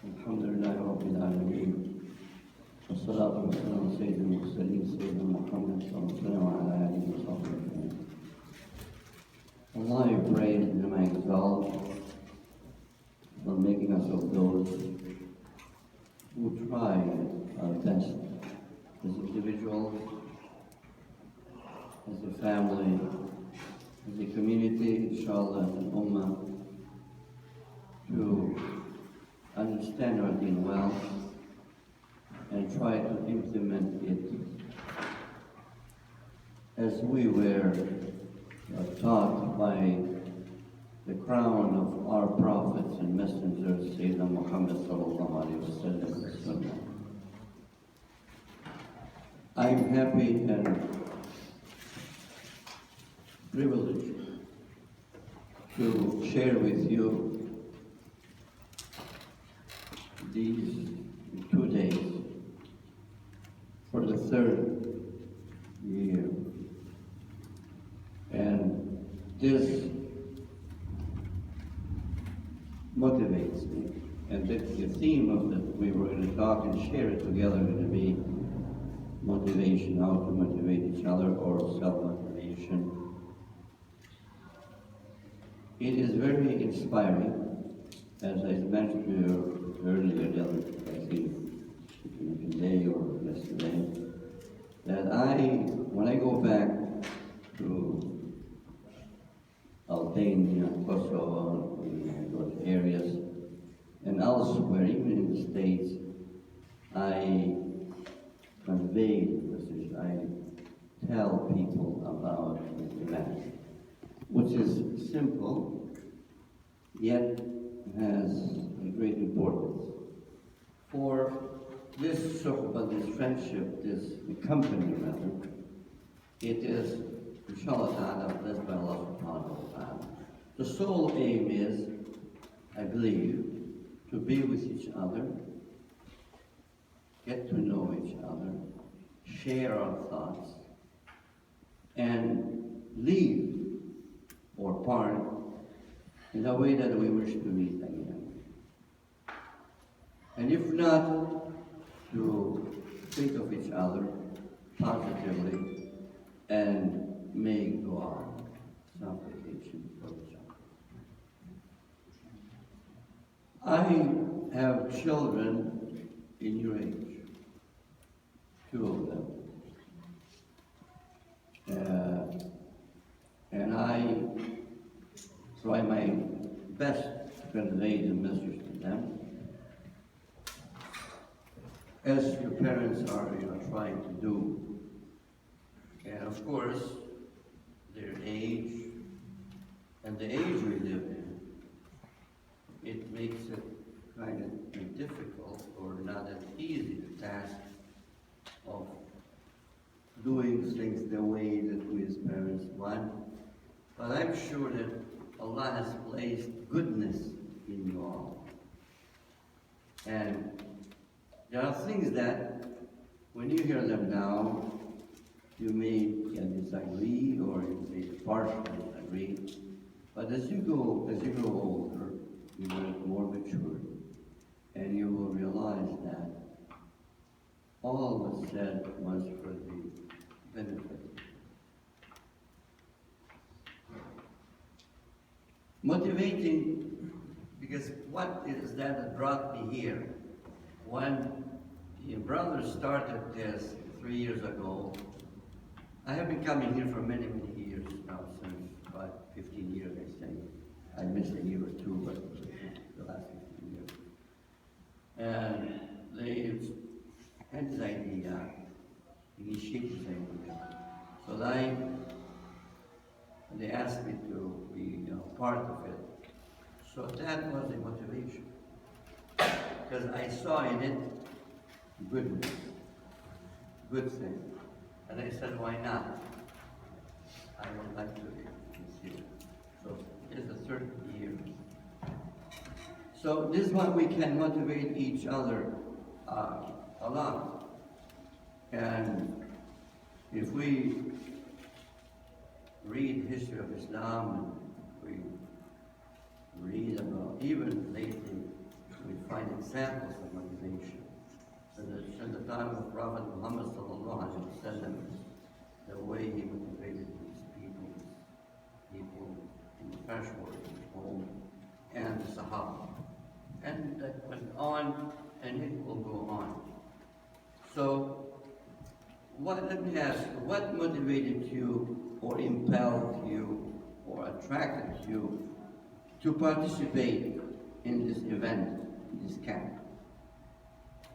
الحمد لله رب العالمين والصلاة والسلام على سيد المرسلين سيدنا محمد صلى الله عليه وسلم وعلى آله وصحبه أجمعين. Allah, I praise and I exalt for making us of those who try our best as individuals, as a family, as a community, inshallah, as an ummah, to understand our deen well and try to implement it as we were taught by the crown of our prophets and messengers, Sayyidina Muhammad sallallahu alayhi wa sallam. I'm happy and privileged to share with you these 2 days for the third year. And this motivates me. And the theme of that we were going to talk and share it together is going to be motivation, how to motivate each other, or self-motivation. It is very inspiring, as I mentioned to you earlier, I think today or yesterday, that when I go back to Albania, Kosovo, those areas, and elsewhere, even in the States, I convey the message, I tell people about the Iman, which is simple, yet has a great importance. For this suhbah, this friendship, this company rather, it is, inshallah ta'ala, blessed by Allah subhanahu wa ta'ala. The sole aim is, I believe, to be with each other, get to know each other, share our thoughts, and live or part in a way that we wish to meet again. And if not, to think of each other positively and make dua, supplication for each other. I have children in your age, 2 of them. And I try my best to convey the message to them, as your parents are trying to do. And of course, their age and the age we live in, it makes it kind of difficult or not as easy the task of doing things the way that we as parents want. But I'm sure that Allah has placed goodness in you all. And there are things that, when you hear them now, you may disagree or you may partially disagree. But as you grow older, you get more mature, and you will realize that all was said was for the benefit. Motivating, because what is that brought me here? When your brother started this 3 years ago, I have been coming here for many, many years now, since about 15 years, I think. I missed a year or two, but the last 15 years. And they had this idea, initiated this idea. So they asked me to be part of it. So that was the motivation. Because I saw in it goodness, good thing. And I said, why not? I would like to see it. So it's the third year. So this is what we can motivate each other a lot. And if we read history of Islam, and we read about, even lately, we find find examples of motivation. So that since the time of Prophet Muhammad sallallahu alaihi wasallam, the way he motivated his people in the Peshawar, his home, and the Sahaba. And that went on, and it will go on. So, let me ask you, what motivated you, or impelled you, or attracted you to participate in this event, in this camp?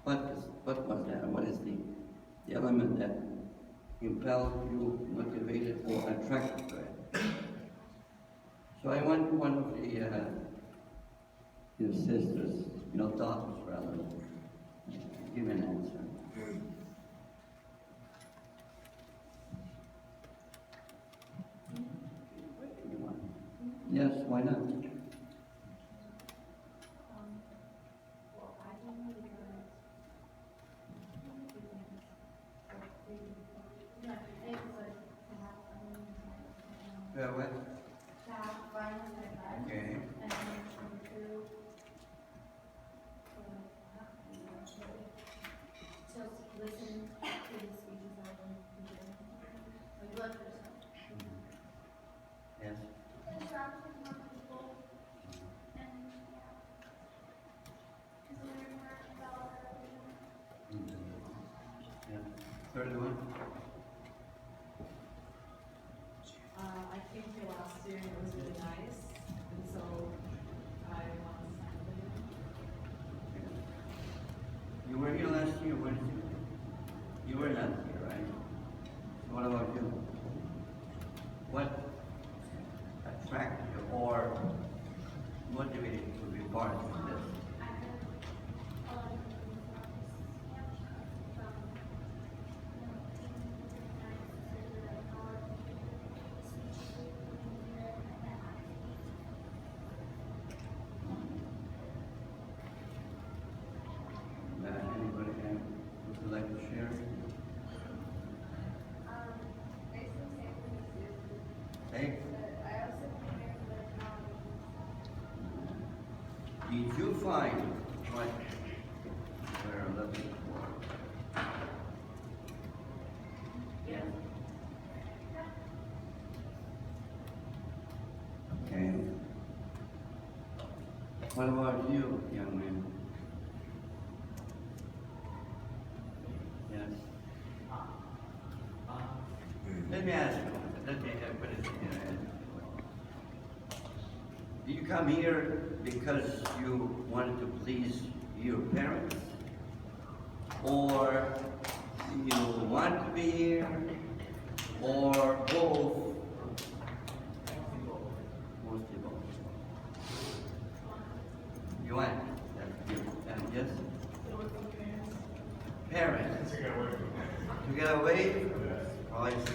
What was that? What is the element that impelled you, motivated, or attracted to it? So I want one of your sisters, your daughters rather, give an answer. Yes, why not? Yeah, what? Okay. Listen to the speeches of them. Like, look for yourself. Yes. Interact with more people and, yeah, just learn more about our religion. Yeah. Third one. I came here last year and it was really nice, and so I want to sign with you. You were here last year, weren't you? You were not here, right? What about you? What attracted you or motivated you to be part of this? I heard a lot of things about this camp from, different kinds of speakers that are speeches and Anybody have, would you like to share? basically same thing as you. Hey, But I also prepared for the did you find what we're looking for? Yes. Okay. What about you, young man? Yes. Let me ask you, let me put it in. Do you come here because you wanted to please your parents? Or you want to be here? Or both? Mostly both. You want? And yes? Parents. To get away? Oh, I see, yes.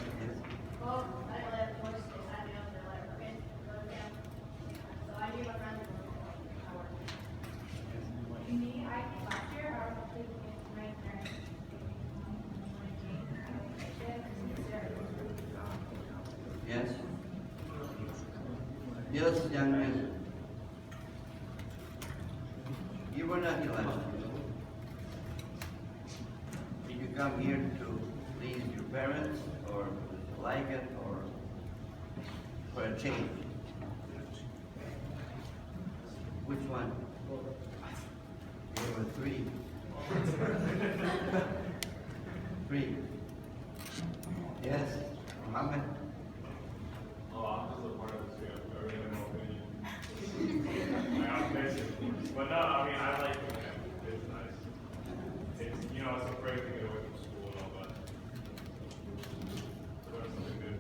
Well, I didn't let the voice decide me up. They're like, okay, go to camp. So I knew my friends were going to work. Me, I came last year. I was thinking my parents. Yes? Yes, young man. You were not here last year. Did you come here to please your parents, or to like it, or for a change? Which one? There were three. Three. Yes, Muhammad. Oh, I'm just a part of this, yeah. I really have no opinion. My opinion. But no, I mean, I like it. It's nice. It's, you know, it's a great to get away from school and all that. So that's something good.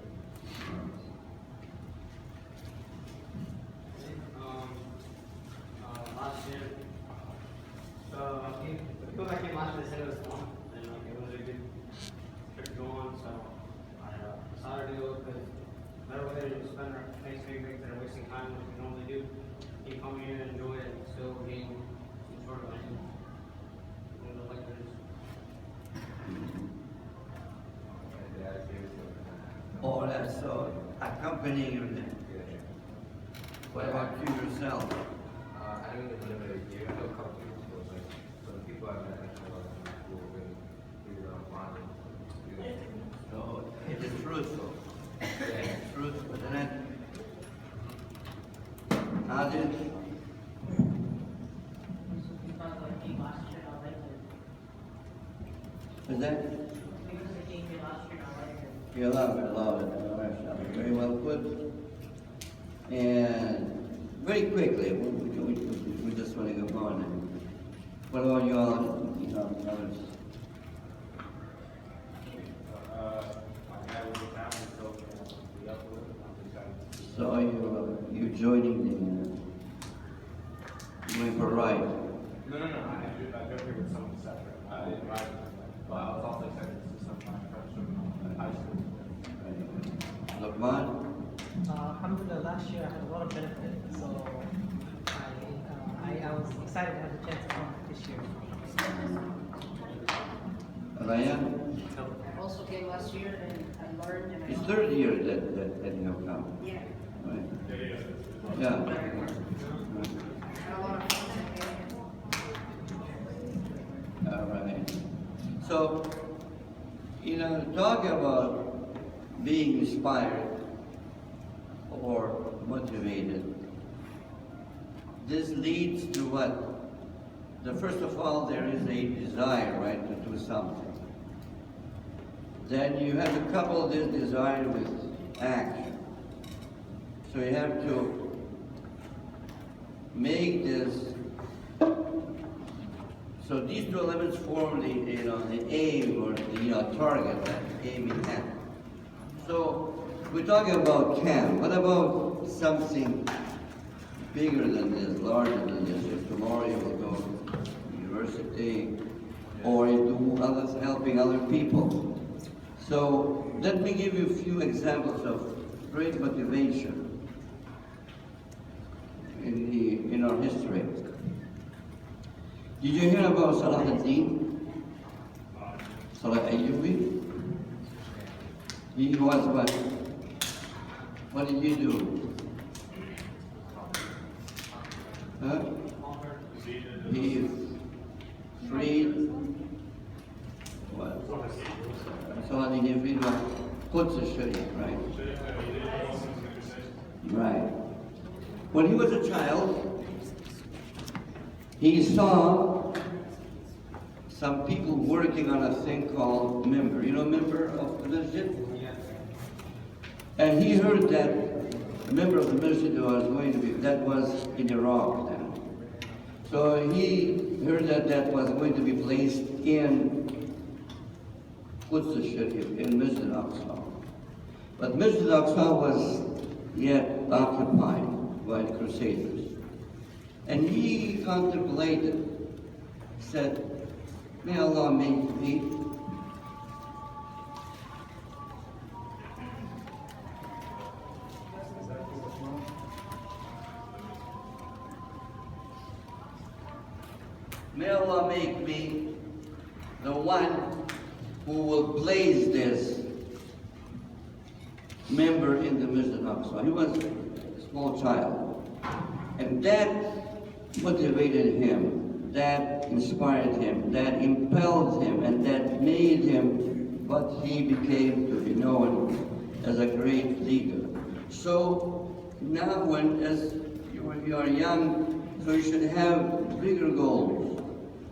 Last year, so the people that came last year said it was fun, and like it was a good trip to go on, so I decided to go because better way to spend our Thanksgiving break than wasting time like we normally do. You come here and enjoy it and still gain some sort of idea. You know, like this. Oh, that's so accompanying you then. What about you yourself? I don't even live here. I know a couple people, so that? Because they came here last year, I like it. You love it, love it. Mashallah. Very well put. And very quickly, we just want to go on. And what about you all? You know, others? My dad was a family, so we up with it. I'm excited. So you joining the going for a ride? No. I drove here with someone separate. I didn't ride with them. But I was also excited to see some of my friends from high school. Luqman? Alhamdulillah, last year I had a lot of benefit, so I was excited to have the chance to come this year. Ryan? I also came last year and I learned and I. It's third year that you have come. Yeah. Right. Yeah. Yeah. Had a lot of fun. All right. So, talk about being inspired or motivated. This leads to what? First of all, there is a desire, right, to do something. Then you have to couple this desire with action. So you have to make this. So these two elements form the aim or the target that aiming at. So we're talking about camp. What about something bigger than this, larger than this? If tomorrow you will go to university or you do others, helping other people. So let me give you a few examples of great motivation in our history. Did you hear about Salah ad-Din? Salah IUI? He was what? What did you do? Huh? He freed what? Salah ad-Din freed Quds al-Sharif, right? Right. When he was a child, he saw some people working on a thing called member. You know member of the masjid? And he heard that a member of the masjid was going to be, that was in Iraq then. So he heard that was going to be placed in Quds al-Sharif, in Masjid al-Aqsa. But Masjid al-Aqsa was yet occupied by the Crusaders. And he contemplated, said, may Allah make me the one who will place this member in the Masjid al-Aqsa. He was a small child. And that motivated him, that inspired him, that impelled him, and that made him what he became to be known as a great leader. So now as you are young, so you should have bigger goals.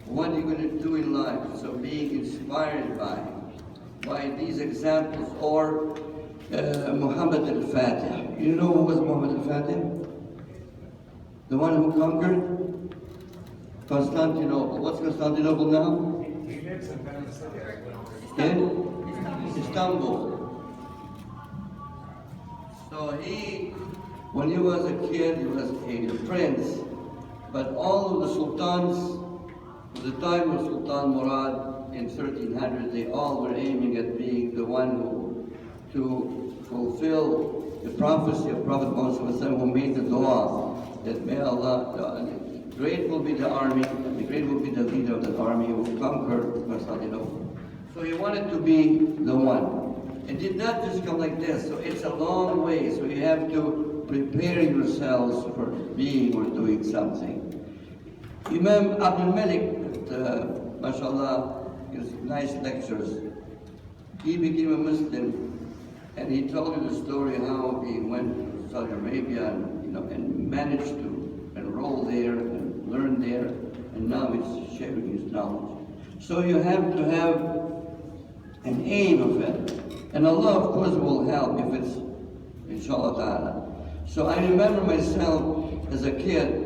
What are you going to do in life? So being inspired by these examples, or Muhammad al-Fatih. You know who was Muhammad al-Fatih? The one who conquered Constantinople. What's Constantinople now? In Istanbul. So when he was a kid, he was a prince. But all of the sultans, at the time of Sultan Murad in 1300, they all were aiming at being the one to fulfill the prophecy of Prophet Muhammad who made the dua that may Allah, great will be the army, and great will be the leader of that army who will conquer Constantinople. So he wanted to be the one. It did not just come like this, so it's a long way, so you have to prepare yourselves for being or doing something. Imam Abdul Malik, mashallah, his nice lectures, he became a Muslim, and he told you the story how he went to Saudi Arabia and managed to enroll there and learn there, and now he's sharing his knowledge. So you have to have an aim of it. And Allah, of course, will help if it's inshallah ta'ala. So I remember myself as a kid,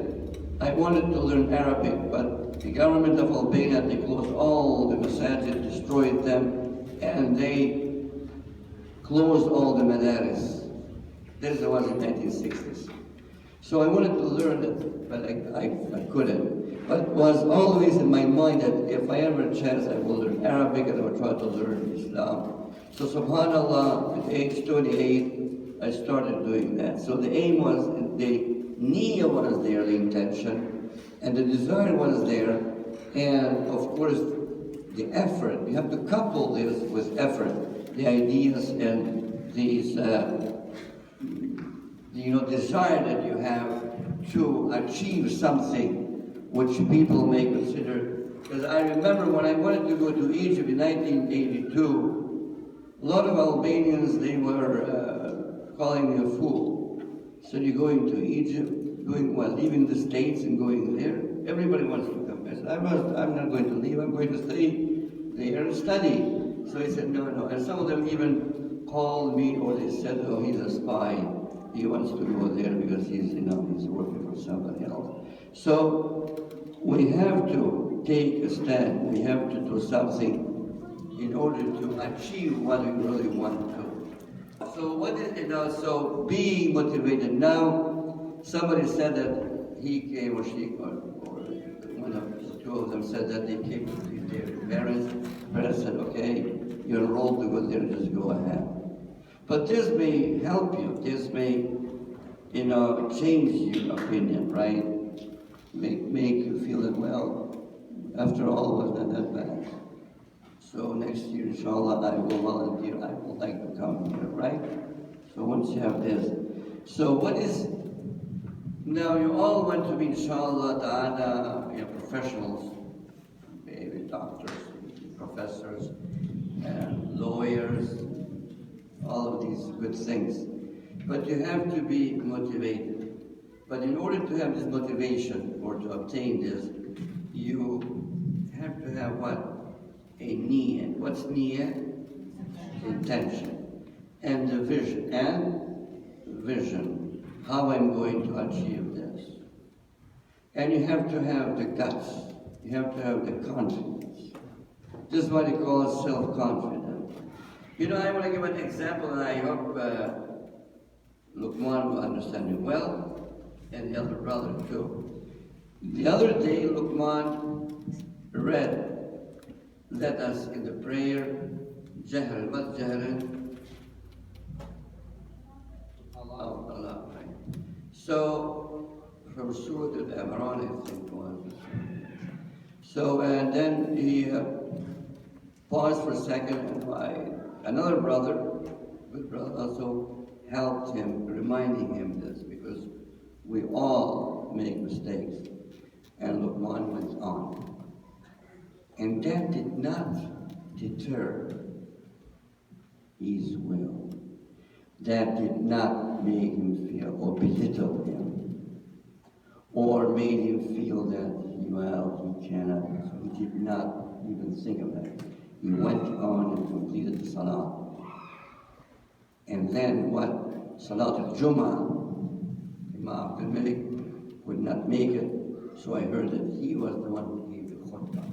I wanted to learn Arabic, but the government of Albania, they closed all the masajid, destroyed them, and they closed all the madaris. This was in 1960s. So I wanted to learn it, but I couldn't. But it was always in my mind that if I ever had a chance, I will learn Arabic and I will try to learn Islam. So subhanAllah, at age 28, I started doing that. So the aim was, the niyyah was there, the intention, and the desire was there, and of course, the effort. You have to couple this with effort, the ideas and these, desire that you have to achieve something which people may consider. Because I remember when I wanted to go to Egypt in 1982, a lot of Albanians, they were calling me a fool. So you're going to Egypt, doing what? Leaving the States and going there? Everybody wants to come. I said, I'm not going to leave, I'm going to stay there and study. So he said, no. And some of them even called me, or they said, oh, he's a spy. He wants to go there because he's working for somebody else. So we have to take a stand. We have to do something in order to achieve what we really want to. So what is it now? So being motivated. Now, somebody said that he came, or she, or one of the two of them said that they came to see their parents. Parents said, okay, you're enrolled to go there, just go ahead. But this may help you. This may, change your opinion, right? Make you feel that, well, after all, it wasn't that bad. So next year, inshallah, I will volunteer. I would like to come here, right? So once you have this. So what is, now you all want to be, inshallah, ta'ala, professionals, maybe doctors, professors, and lawyers, all of these good things. But you have to be motivated. But in order to have this motivation or to obtain this, you have to have what? A niyyah. What's niyyah? Intention. And the vision. And vision. How I'm going to achieve this. And you have to have the guts. You have to have the confidence. This is what he calls self-confidence. I want to give an example, and I hope Luqman will understand me well, and the other brother too. The other day, Luqman led us in the prayer, Jahran. What's Jahran? Allah, right? So, from Surah Al-Imran, I think it was. So, and then he paused for a second, and another brother, good brother, also helped him, reminding him this, because we all make mistakes. And Luqman went on. And that did not deter his will. That did not make him feel, or belittle him, or made him feel that, he cannot. He did not even think of that. He went on and completed the salah. And then what? Salat al-Jum'ah, Imam Abdul Malik could not make it, so I heard that he was the one who gave the khutbah.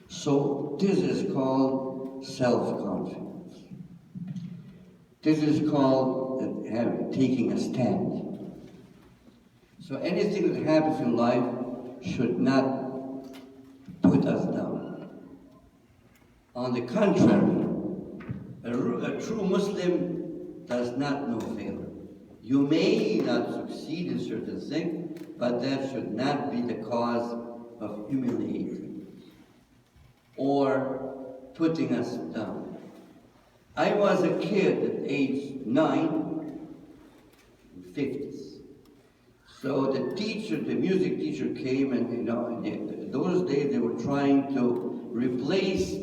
So this is called self-confidence. This is called taking a stand. So anything that happens in life should not put us down. On the contrary, a true Muslim does not know failure. You may not succeed in certain things, but that should not be the cause of humiliating or putting us down. I was a kid at age 9, 50s. So the music teacher came, and in those days they were trying to replace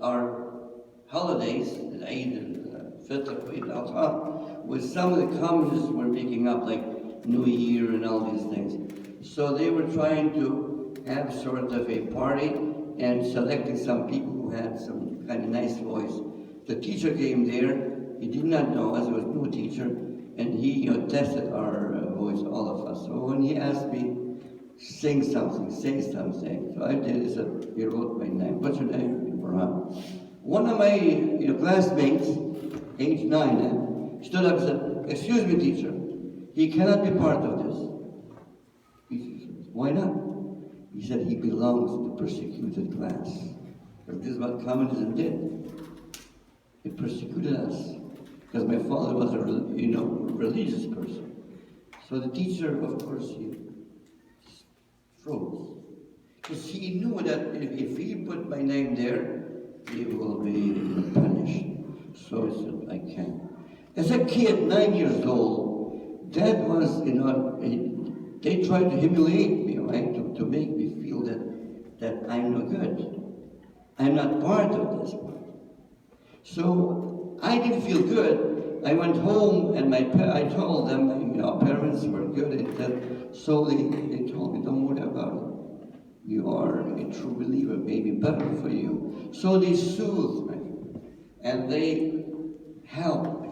our holidays, the Eid al-Fitr, Eid al-Adha, with some of the communists were making up, like New Year and all these things. So they were trying to have sort of a party, and selecting some people who had some kind of nice voice. The teacher came there. He did not know us. He was a new teacher, and he tested our voice, all of us. So when he asked me, sing something, say something. So I did. He said, he wrote my name. What's your name? Burham. One of my classmates, age 9, stood up and said, excuse me, teacher, he cannot be part of this. He said, why not? He said he belongs to the persecuted class. Because this is what communism did. It persecuted us. Because my father was a religious person. So the teacher, of course, he froze. Because he knew that if he put my name there, he will be punished. So he said, I can't. As a kid, 9 years old, that was, they tried to humiliate me, right? To make me feel that I'm no good. I'm not part of this. So I didn't feel good. I went home and I told them, our parents were good at that. So they told me, don't worry about it. You are a true believer, maybe better for you. So they soothed me and they helped me,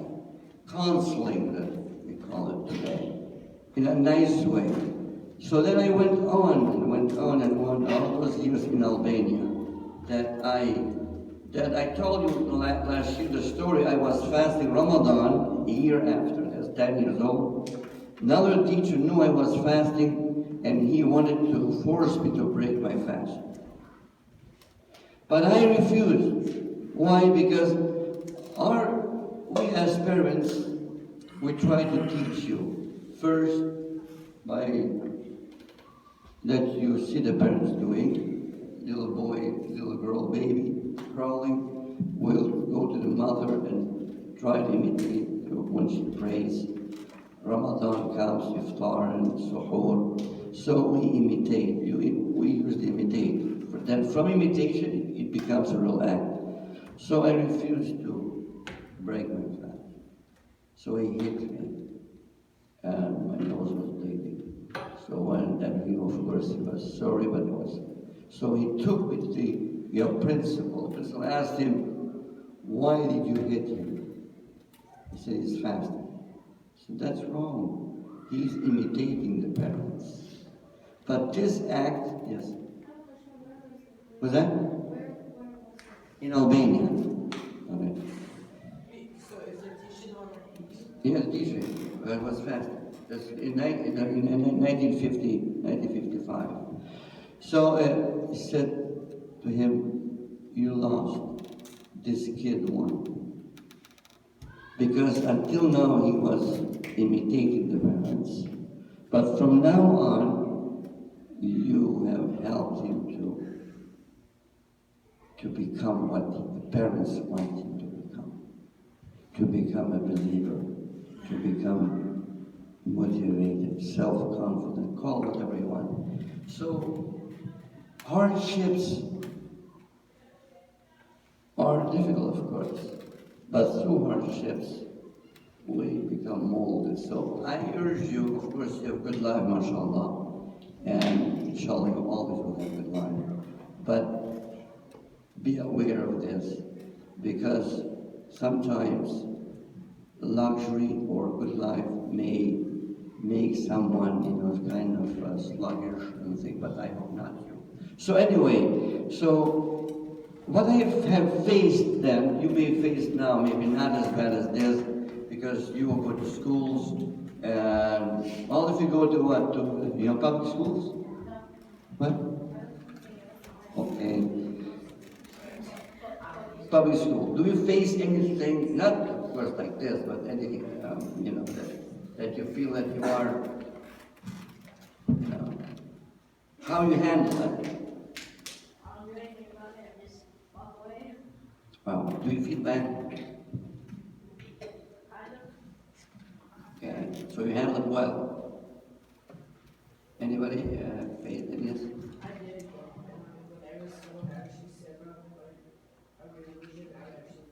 counseling that we call it today, in a nice way. So then I went on all those years in Albania that I told you last year the story. I was fasting Ramadan a year after, I was 10 years old. Another teacher knew I was fasting and he wanted to force me to break my fast. But I refused. Why? Because we as parents, we try to teach you first by that you see the parents doing, little boy, little girl, baby, crawling, will go to the mother and try to imitate when she prays. Ramadan comes, iftar and suhoor. So we imitate, we usually imitate. Then from imitation, it becomes a real act. So I refused to break my fast. So he hit me, and my nose was bleeding. So then he, of course, he was sorry, but it was. So he took me to your principal. The principal asked him, why did you hit him? He said, he's fasting. So that's wrong. He's imitating the parents. But this act, yes. Was that? In Albania. Okay. So is there teaching on Yes, teaching. I was fasting. That's in 1950, 1955. So he said to him, you lost. This kid won. Because until now he was imitating the parents. But from now on, you have helped him to become what the parents want him to become a believer, to become motivated, self-confident, call whatever you want. So hardships are difficult, of course, but through hardships we become molded. So I urge you, of course, you have good life, mashallah, and inshallah you always will have good life. But be aware of this, because sometimes luxury or good life may make someone, kind of sluggish and thing, but I hope not you. So anyway, so what I have faced then, you may face now, maybe not as bad as this, because you will go to schools, and all of you go to what? To public schools? What? Okay. Public school. Do you face anything, not of course like this, but any, that you feel that you are, how you handle it? Wow. Do you feel bad? Okay. So you handle it well. Anybody face in this? I did, but I was so actually several, but I really did actually.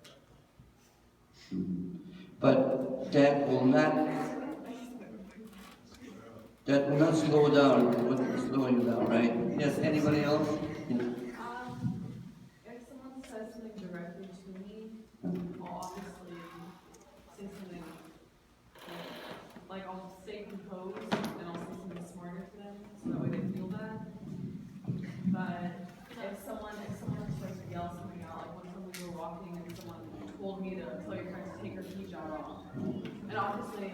But that will not slow down, what will slow you down, right? Yes, anybody else? obviously say something like I'll stay composed and I'll say something smarter to them so that way they feel bad. But if someone starts to yell something out, like one time we were walking and someone told me to tell your friend to take her hijab off. And obviously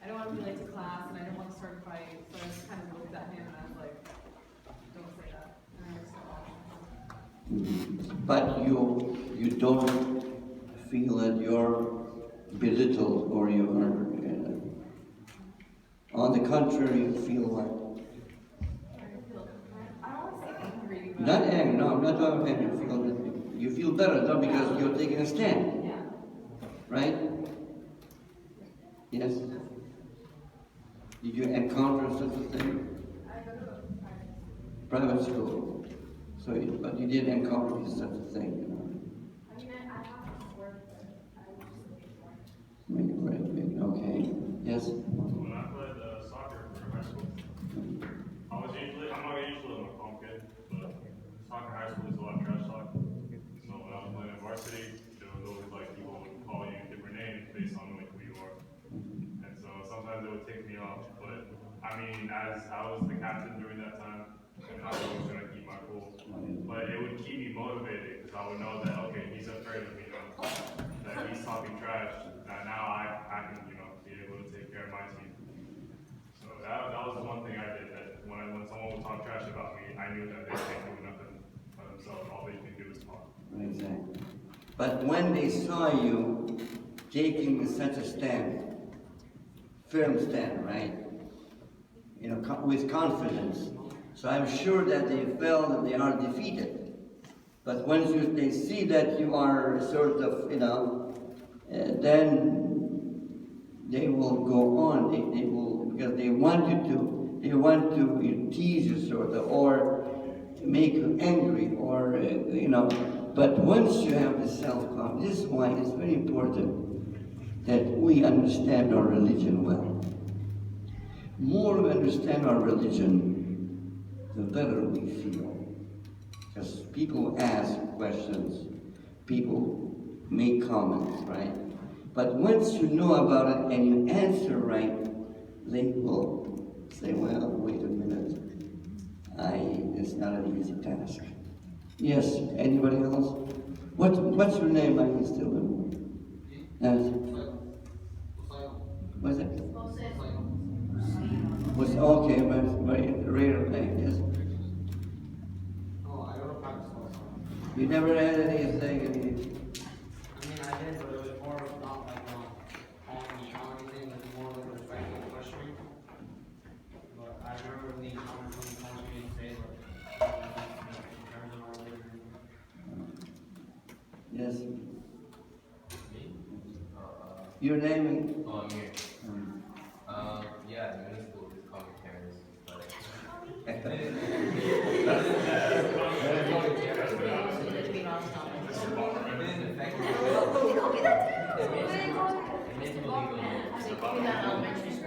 I don't want to be late to class and I don't want to start a fight, so I just kind of looked at him and I was like, don't say that. And I just But you don't feel that you're belittled or you are, on the contrary, you feel like, I don't want to say angry, but not angry, no, I'm not talking about angry, you feel better, not because you're taking a stand, yeah. right? Yes? Did you encounter such a thing? I go to a Private school. So, but you did encounter such a thing, you know? I mean, I have to work, but I was just looking for it. Okay. Yes? When I played soccer for high school, I'm not usually a calm kid, but soccer high school is a lot of trash talk. So when I was playing at varsity, there was always like people would call you different names based on like who you are. And so sometimes it would take me off, but I mean, as I was the captain during that time, and I was always trying to keep my cool. But it would keep me motivated because I would know that, okay, he's afraid of me now, that he's talking trash, that now I can, be able to take care of my team. So that was the one thing I did, that when someone would talk trash about me, I knew that they can't do nothing for themselves, all they can do is talk. Exactly. But when they saw you taking such a stand, firm stand, right? With confidence. So I'm sure that they felt that they are defeated. But once they see that you are sort of, then they will go on. They will, because they want to tease you sort of, or make you angry, or, But once you have the self-confidence, this is why it's very important that we understand our religion well. The more we understand our religion, the better we feel. Because people ask questions, people make comments, right? But once you know about it and you answer right, they will say, well, wait a minute. It's not an easy task. Yes, anybody else? What's your name? I can still know. Yes. What's it? Was okay, but very rare thing, yes. Oh, I don't practice also. You never had anything. I mean, I did, but it was more of not like calling me out or anything, it was more like respectful questioning. But I remember the comments when he told me to say, in terms of my religion. Yes. Me? Your name? Oh, I'm here. Yeah, middle school is called parents, but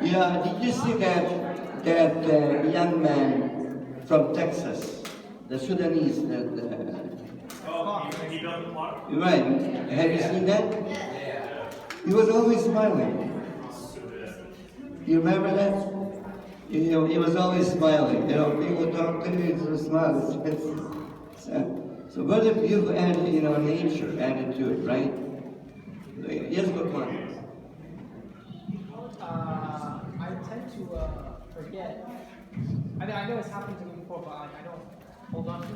Yeah, did you see that young man from Texas, the Sudanese, He built the plot? right? Have you seen that? He was always smiling. You remember that? He was always smiling. People talk to him, he was smiling. So what a beautiful nature added to it, right? Yes, go on. I tend to forget. I mean, I know it's happened to me before, but I don't hold on to it.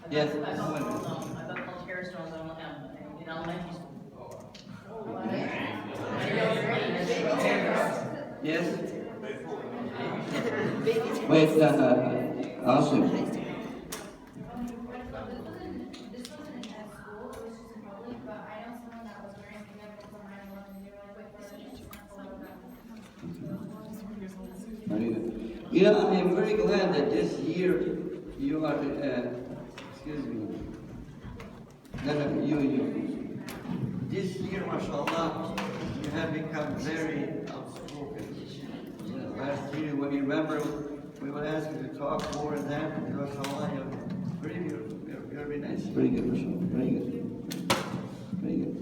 Yes. I got called terrorist stones in elementary school. Yes. Wait, awesome. This wasn't at school, it was just in public, but I know someone that was wearing makeup for 9/11 and they were like, wait for it, it's not Very good. I am very glad that this year you are, excuse me, no, you. This year, mashallah, you have become very outspoken. Last year, when you remember, we will ask you to talk more than that because how you very beautiful, very nice, very good, very good, very good.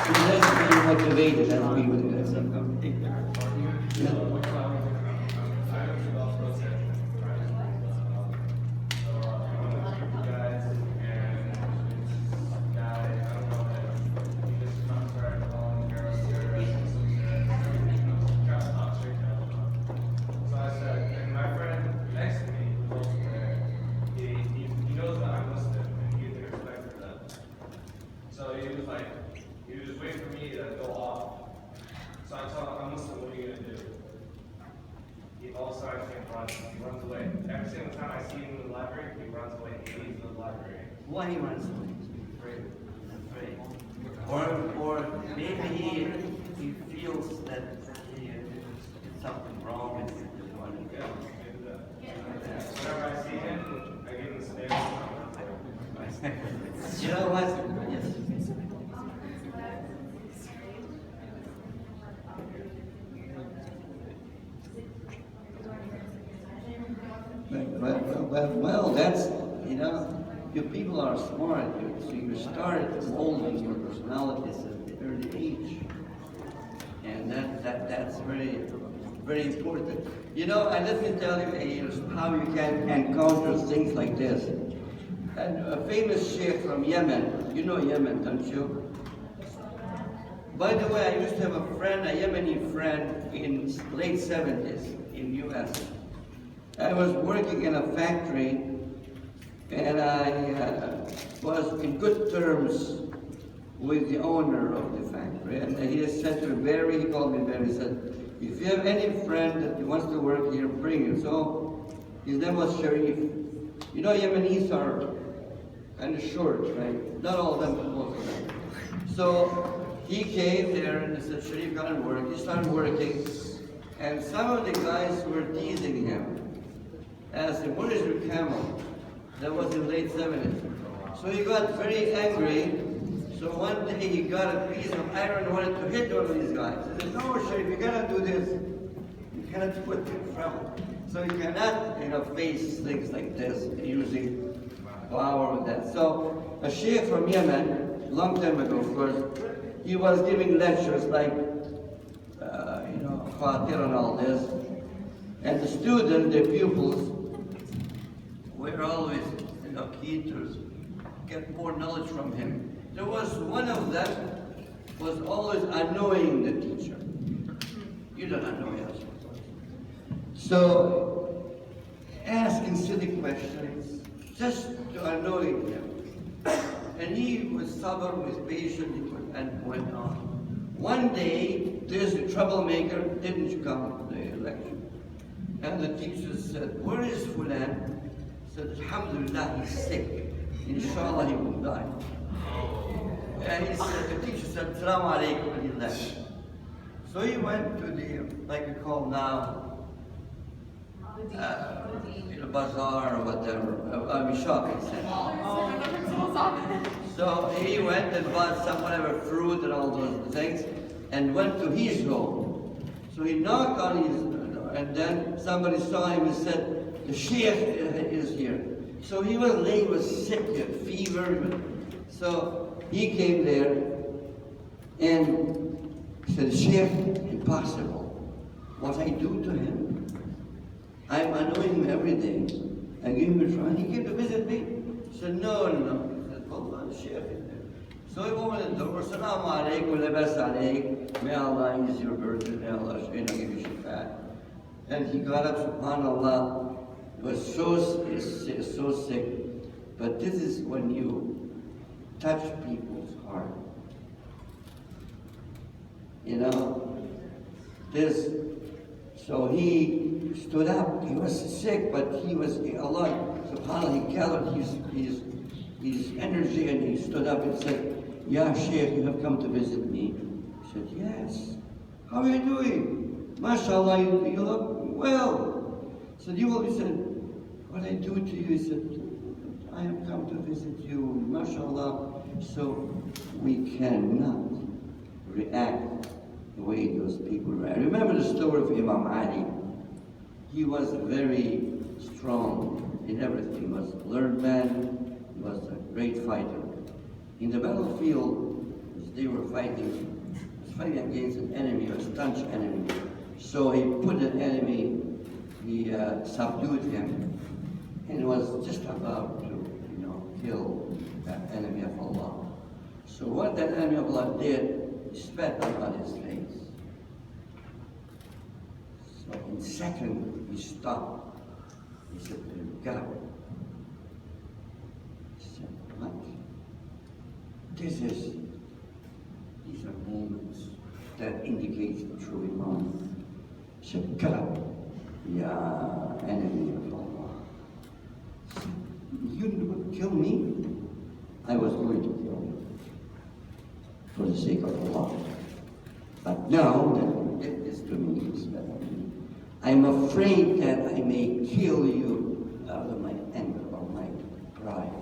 He has to be motivated and be with us. Yeah. So he was just waiting for me to go off. So I told him, I'm Muslim, what are you going to do? He all of a sudden can't run. He runs away. Every single time I see him in the library, he runs away. He leaves the library. Why he runs away? Afraid. Afraid. Or maybe he feels that he did something wrong and he just wanted to Yeah, go. maybe that. Whenever I see him, I give him the stairs. You know what? Yes. Well, that's, you know, you people are smart. So you start molding your personalities at the early age. And that's very, very important. You know, and let me tell you how you can encounter things like this. And a famous sheikh from Yemen, you know Yemen, don't you? By the way, I used to have a friend, a Yemeni friend in late 70s in US. I was working in a factory and I was in good terms with the owner of the factory. And he said to me, he called me Barry, he said, if you have any friend that wants to work here, bring it. So his name was Sharif. You know, Yemenis are kind of short, right? Not all of them, but most of them. So he came there and he said, Sharif, got to work. He started working. And some of the guys were teasing him. Asked him, what is your camel? That was in late 70s. So he got very angry. So one day he got a piece of iron and wanted to hit one of these guys. He said, no, Sharif, you cannot do this. You cannot put it in trouble. So you cannot, face things like this using power with that. So a sheikh from Yemen, long time ago, of course, he was giving lectures like, Khatir and all this. And the students, the pupils, were always, keen to get more knowledge from him. There was one of them was always annoying the teacher. You don't annoy us. So, asking silly questions, just to annoy him. And he was stubborn, was patient, and went on. One day, this troublemaker didn't come to the lecture. And the teacher said, where is Fulan? He said, Alhamdulillah, he's sick. Inshallah, he will die. And he said, the teacher said, Assalamu alaikum, and he left. So he went to the, like we call now, bazaar or whatever, shopping center. So he went and bought some whatever fruit and all those things and went to his home. So he knocked on his door and then somebody saw him and said, the sheikh is here. So he was late, he was sick, he had fever. So he came there and said, Sheikh, impossible. What I do to him, I'm annoying him every day. I give him a try. He came to visit me. He said, no. He said, Wallah, the Sheikh is there. So he opened the door, Assalamu alaikum, labas alaik. May Allah ease your burden, may Allah give you shifa. And he got up, subhanAllah. He was so sick. But this is when you touch people's heart. So he stood up. He was sick, but he was, Allah, subhanAllah, he gathered his energy and he stood up and said, Ya Sheikh, you have come to visit me. He said, yes. How are you doing? MashaAllah, you look well. So he said, what I do to you? He said, I have come to visit you, MashaAllah. So we cannot react the way those people were. I remember the story of Imam Ali. He was very strong in everything. He was a learned man. He was a great fighter. In the battlefield, as they were fighting, he was fighting against an enemy, a staunch enemy. So he put an enemy, he subdued him, and was just about to, kill that enemy of Allah. So what that enemy of Allah did, he spat on his face. So in second, he stopped. He said to him, "Get up." He said, "What?" These are moments that indicates the true Iman. He said, "Get up, ya enemy of Allah." He said, "You would kill me?" I was going to kill you for the sake of Allah. But now that you did this to me, I'm afraid that I may kill you out of my anger or my pride.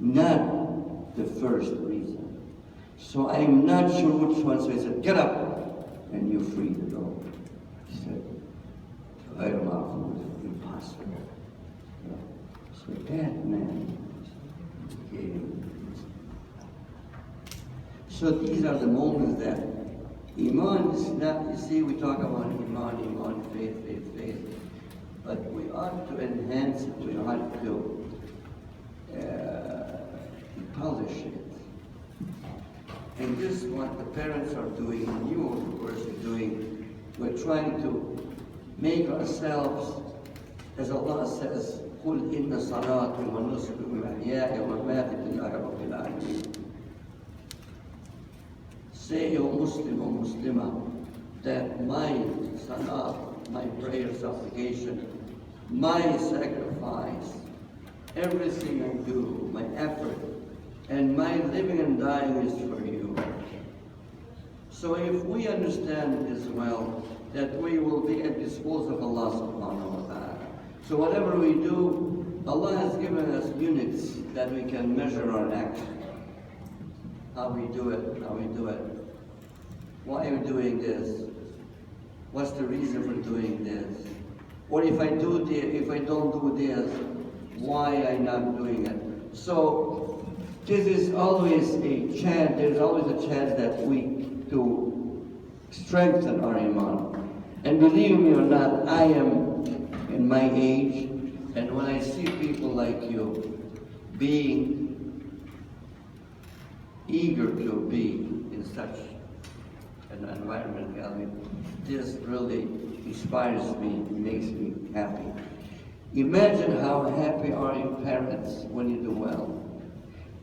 Not the first reason. So I'm not sure which one. So he said, "Get up," and you free the door. He said, "I don't know, impossible." So that man came. So these are the moments that Iman is not, you see, we talk about Iman, faith, but we ought to enhance it, we ought to polish it. And this is what the parents are doing, and you, of course, are doing. We're trying to make ourselves, as Allah says, قُلْ إِنَّ صَلَاتِي وَنُسُكِي وَمَحْيَايَ وَمَمَاتِي لِلَّهِ رَبِّ الْعَالَمِينَ. Say, O Muslim, O Muslimah, that my salat, my prayer, supplication, my sacrifice, everything I do, my effort, and my living and dying is for you. So if we understand this well, that we will be at disposal of Allah subhanahu wa ta'ala. So whatever we do, Allah has given us units that we can measure our action. How we do it. Why are we doing this? What's the reason for doing this? Or if I don't do this, why am I not doing it? So this is always a chance, there's always a chance that we to strengthen our Iman. And believe me or not, I am in my age, and when I see people like you being eager to be in such an environment, this really inspires me, makes me happy. Imagine how happy are your parents when you do well.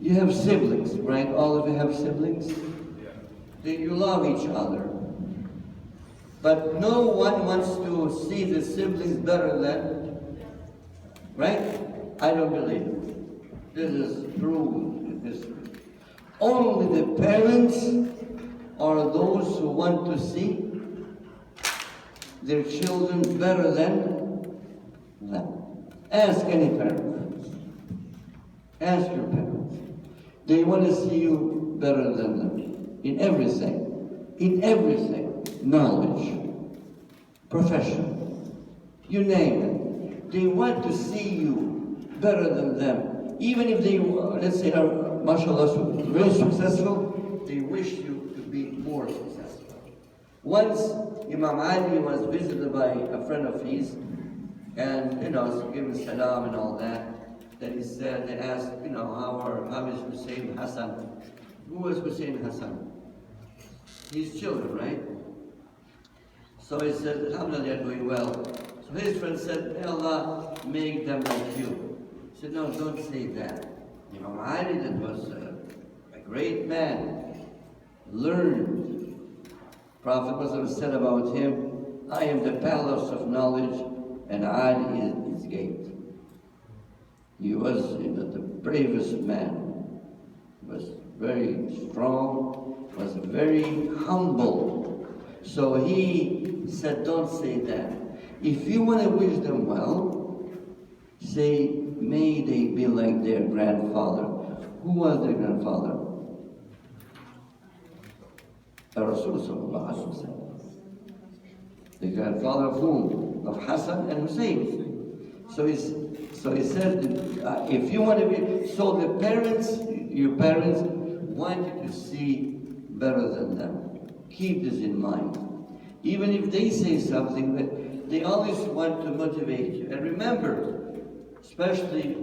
You have siblings, right? All of you have siblings? Yeah. You love each other. But no one wants to see the siblings better than, right? I don't believe it. This is true in history. Only the parents are those who want to see their children better than them. Ask any parent. Ask your parents. They want to see you better than them in everything. In everything. Knowledge, profession, you name it. They want to see you better than them. Even if they, let's say, are, mashallah, very successful, they wish you to be more successful. Once Imam Ali was visited by a friend of his, and give him salam and all that. Then he said, they asked, how is Hussein Hassan? Who was Hussein Hassan? His children, right? So he said, alhamdulillah, they're doing well. So his friend said, may Allah make them like you. He said, no, don't say that. Imam Ali, that was a great man, learned. Prophet Muhammad said about him, I am the palace of knowledge, and Ali is his gate. He was the bravest man. He was very strong, was very humble. So he said, don't say that. If you want to wish them well, say, may they be like their grandfather. Who was their grandfather? Rasul sallallahu alaihi wasallam. The grandfather of whom? Of Hassan and Hussein. So he said, if you want to be, so the parents, your parents want you to see better than them. Keep this in mind. Even if they say something, that they always want to motivate you. And remember, especially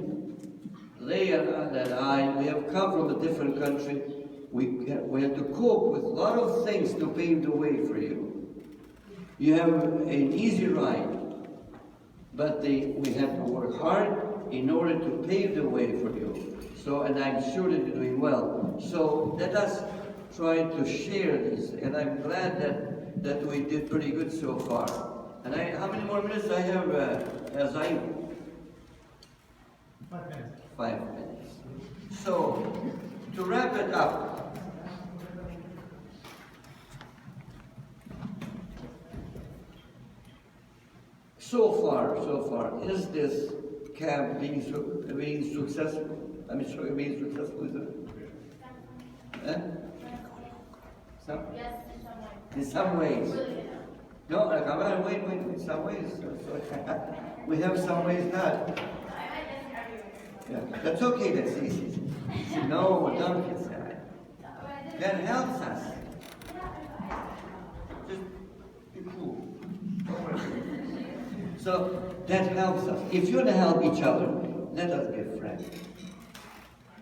Leah and I, we have come from a different country. We have to cope with a lot of things to pave the way for you. You have an easy ride, but we have to work hard in order to pave the way for you. So, and I'm sure that you're doing well. So let us try to share this, and I'm glad that we did pretty good so far. And how many more minutes I have, as I? 5 minutes. 5 minutes. So, to wrap it up, so far, is this camp being successful? I mean, sorry, being successful, is it? Eh? Yes, in some way. In some ways. Really good. No, like, wait, in some ways. We have some ways not. I might disagree with you. Yeah, that's okay, that's easy. No, don't get sad. That helps us. Just be cool. So that helps us. If you want to help each other, let us be friends.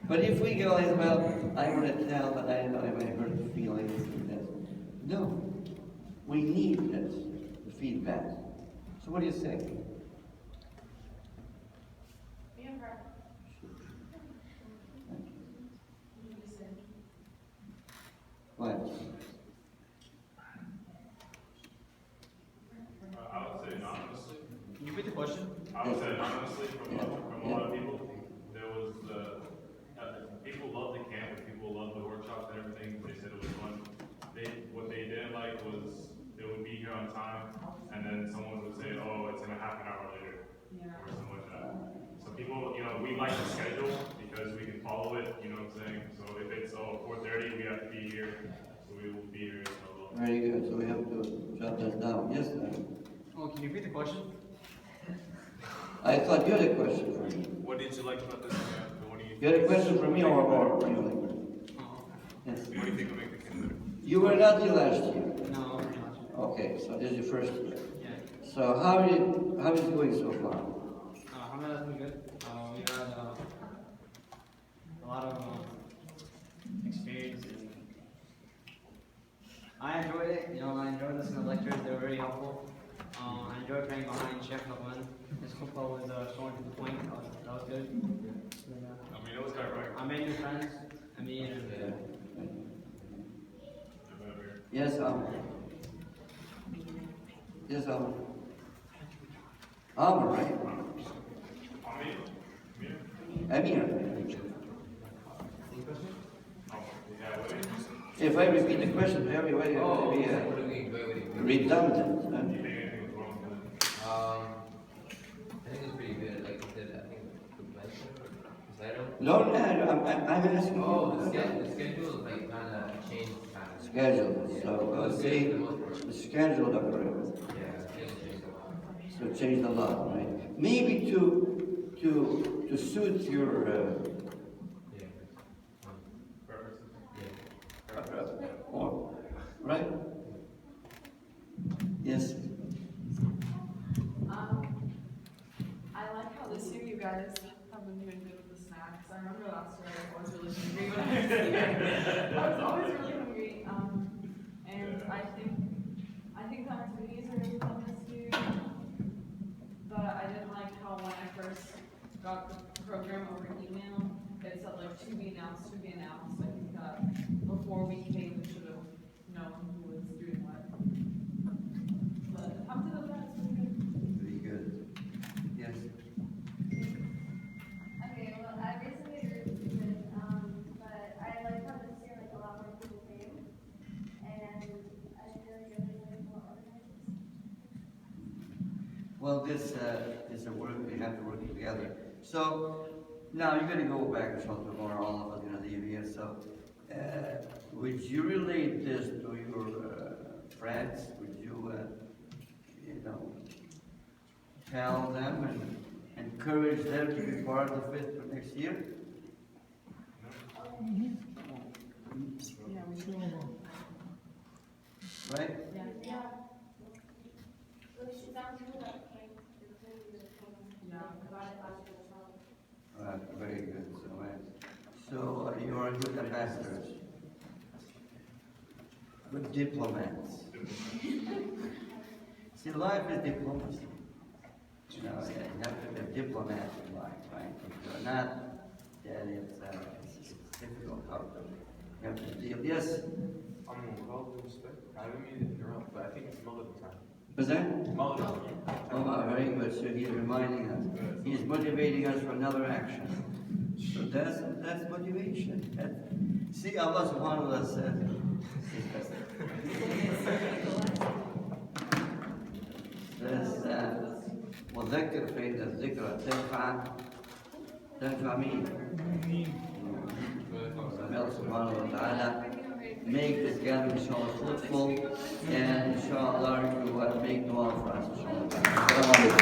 But if we go, well, I want to tell, but I know I might hurt the feelings. No, we need this, the feedback. So what do you say? Be in front. What? I would say anonymously. Can you repeat the question? I would say anonymously from a lot of people. There was people loved the camp and people loved the workshops and everything. They said it was fun. What they didn't like was they would be here on time and then someone would say, "Oh, it's in a half an hour later," or something like that. So people, we like the schedule because we can follow it. You know what I'm saying? So if it's 4:30, we have to be here. So we will be here. Very good. So we have to jot that down. Yes, sir. Oh, can you repeat the question? I thought you had a question for me. What did you like about this camp? What do you? You had a question for me or you? Oh, okay. Yes. What do you think will make the camp better? You were not here last year. No, I'm not. Okay, so this is your first year. Yeah. So how is it going so far? Hamid has been good. We had a lot of experience. And I enjoyed it. I enjoyed listening to lectures. They were very helpful. I enjoyed playing behind Chef Helen. His football was showing to the point. That was good. I mean, it was kind of right. I made new friends. And Yes, Amr, right? Amir. If I repeat the question, tell me whether Oh, it what will do you mean? be redundant. Do you think anything was wrong with it? I think it's pretty good. Like you said, I think the plan. No, I'm asking. Oh, the schedule is like kind of changed, kind of. Schedule. So see, the schedule of the Yeah, schedule changed a lot. so it changed a lot, right? Maybe to suit your Yeah. or right? Yes. I like how this year you guys have been doing good with the snacks. I remember last year I was really hungry when I was here. I was always really hungry. And I think the activities are really fun this year. But I didn't like how when I first got the program over email, it said like to be announced. I think that before we came, we should have known who was doing what. But up to the it's really good. Very good. Yes. Okay, well, I recently graduated, but I like how this year, like, a lot more people came, and I feel like everything more organized. Well, this is a work we have to work together. So now you're going to go back to tomorrow. All of us are going to leave here. So would you relate this to your friends? Would you, tell them and encourage them to be part of it for next year? Yeah, we sure will. Right? Yeah. So she found people that came to the community about it last year as well. Right, very good. So you are good ambassadors, good diplomats. See, life is diplomacy. You have to be a diplomat in life, right? If you're not, then it's difficult how to, you have to deal. Yes? With all due respect, I don't mean to interrupt, but I think it's Mulligan time. Was that? Mulligan. Oh, wow, very good. So he's reminding us. He's motivating us for another action. So that's motivation. See, Allah subhanahu wa ta'ala said, وذكر فإن الذكرى تنفع مين؟ Allah subhanahu wa ta'ala make this gathering inshallah fruitful and inshallah to make dua for us inshallah.